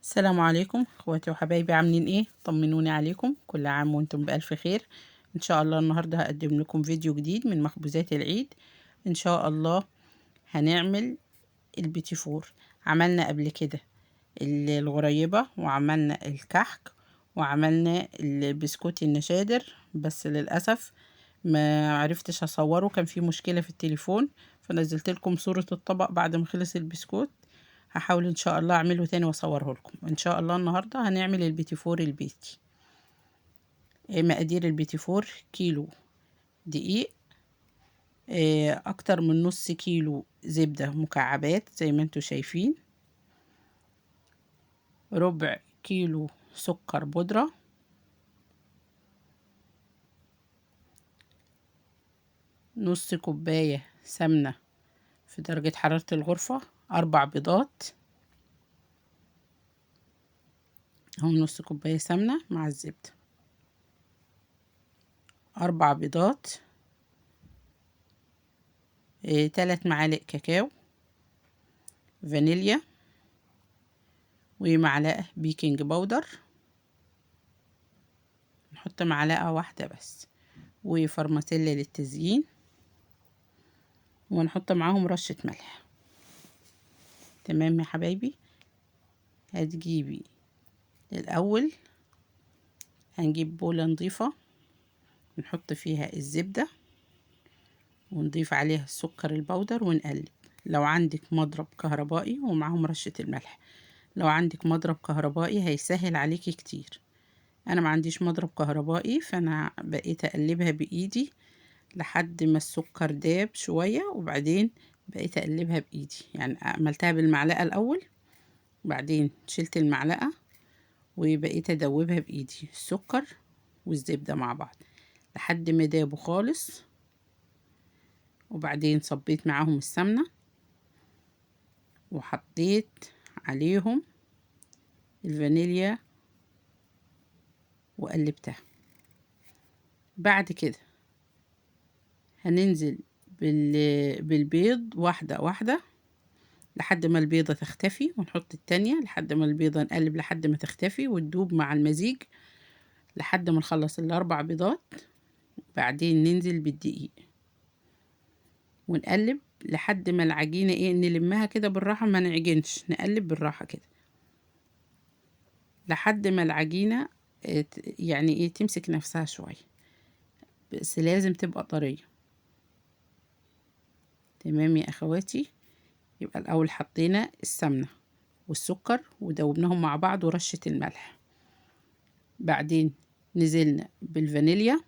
السلام عليكم اخواتي وحبايبي، عاملين ايه؟ طمنوني عليكم، كل عام وانتم بألف خير. ان شاء الله النهارده هقدم لكم فيديو جديد من مخبوزات العيد. ان شاء الله هنعمل البيتي فور. عملنا قبل كده الغريبة، وعملنا الكحك، وعملنا البسكوت النشادر، بس للأسف ما عرفتش اصوره، كان في مشكلة في التليفون، فنزلت لكم صورة الطبق بعد ما خلص البسكوت. هحاول ان شاء الله اعمله تاني واصوره لكم. ان شاء الله النهاردة هنعمل البيتي فور البيتي. مقادير البيتي فور: كيلو دقيق، اكتر من نص كيلو زبدة مكعبات زي ما انتوا شايفين، ربع كيلو سكر بودرة، نص كوباية سمنة في درجة حرارة الغرفة، 4 بيضات، اهو نص كوباية سمنة مع الزبدة، 4 بيضات، 3 معالق كاكاو، فانيليا، ومعلقة بيكنج باودر، نحط معلقة واحدة بس، وفرماسيلا للتزيين، ونحط معاهم رشة ملح. تمام يا حبايبي. هتجيبي الأول، هنجيب بولة نضيفة نحط فيها الزبدة، ونضيف عليها السكر البودر ونقلب. لو عندك مضرب كهربائي ومعاهم رشة الملح، لو عندك مضرب كهربائي هيسهل عليكي كتير. انا ما عنديش مضرب كهربائي، فانا بقيت اقلبها بايدي لحد ما السكر داب شوية، وبعدين بقيت اقلبها بايدي. يعني عملتها بالمعلقة الاول، بعدين شلت المعلقة وبقيت ادوبها بايدي السكر والزبدة مع بعض لحد ما دابوا خالص، وبعدين صبيت معاهم السمنة وحطيت عليهم الفانيليا وقلبتها. بعد كده هننزل بالبيض واحدة واحدة لحد ما البيضة تختفي، ونحط التانية لحد ما البيضة نقلب لحد ما تختفي وتدوب مع المزيج لحد ما نخلص ال4 بيضات. بعدين ننزل بالدقيق ونقلب لحد ما العجينة نلمها كده بالراحة، ما نعجنش، نقلب بالراحة كده لحد ما العجينة يعني تمسك نفسها شوية، بس لازم تبقى طرية. تمام يا اخواتي. يبقى الاول حطينا السمنة والسكر ودوبناهم مع بعض ورشة الملح، بعدين نزلنا بالفانيليا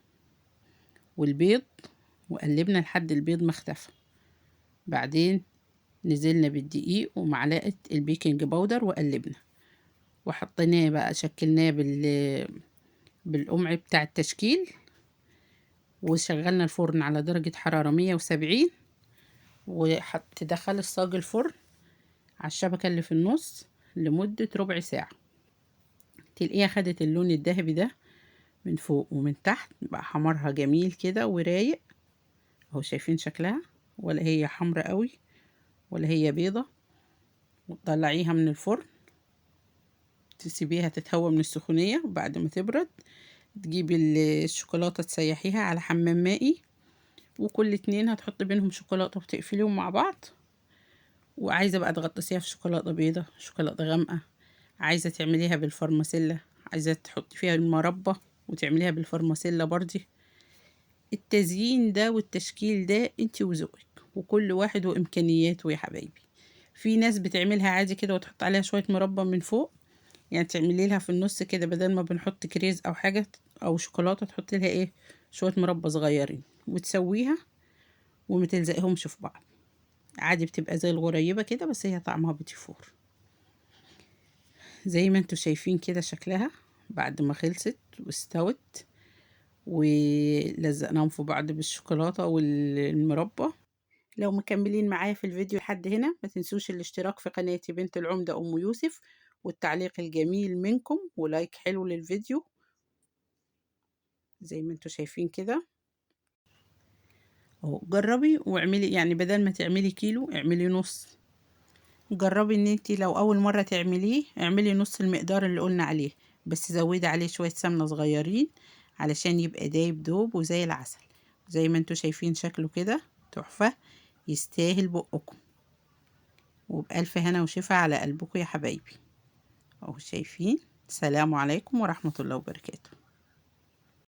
والبيض وقلبنا لحد البيض ما اختفى، بعدين نزلنا بالدقيق ومعلقة البيكنج باودر وقلبنا، وحطيناه بقى شكلناه بالقمع بتاع التشكيل، وشغلنا الفرن على درجة حرارة 170، تدخل الصاج الفرن على الشبكة اللي في النص لمدة ربع ساعة. تلاقيها خدت اللون الذهبي ده من فوق ومن تحت، بقى حمرها جميل كده ورايق اهو. شايفين شكلها؟ ولا هي حمرا قوي ولا هي بيضة. وتطلعيها من الفرن، تسيبيها تتهوى من السخونية، وبعد ما تبرد تجيبي الشوكولاتة تسيحيها على حمام مائي، وكل 2 هتحطي بينهم شوكولاتة وتقفليهم مع بعض. وعايزة بقى تغطسيها في شوكولاتة بيضة، شوكولاتة غامقة، عايزة تعمليها بالفرماسيلا، عايزة تحطي فيها المربى وتعمليها بالفرماسيلا برضي. التزيين ده والتشكيل ده انتي وذوقك، وكل واحد وامكانياته يا حبايبي. في ناس بتعملها عادي كده وتحط عليها شوية مربى من فوق، يعني تعملي لها في النص كده بدل ما بنحط كريز او حاجة او شوكولاتة، تحط لها شوية مربى صغيرين وتسويها وما تلزقهمش في بعض. عادي بتبقى زي الغريبة كده، بس هي طعمها بيتي فور. زي ما انتوا شايفين كده شكلها بعد ما خلصت واستوت، ولزقناهم في بعض بالشوكولاتة والمربى. لو مكملين معايا في الفيديو لحد هنا، ما تنسوش الاشتراك في قناتي بنت العمدة أم يوسف، والتعليق الجميل منكم، ولايك حلو للفيديو زي ما انتوا شايفين كده اهو. جربي واعملي، يعني بدل ما تعملي كيلو اعملي نص، جربي ان انتي لو اول مرة تعمليه اعملي نص المقدار اللي قلنا عليه، بس زودي عليه شوية سمنة صغيرين علشان يبقى دايب دوب وزي العسل. زي ما انتوا شايفين شكله كده تحفة، يستاهل بقكم. وبألف هنا وشفا على قلبكم يا حبايبي. اهو شايفين. السلام عليكم ورحمة الله وبركاته.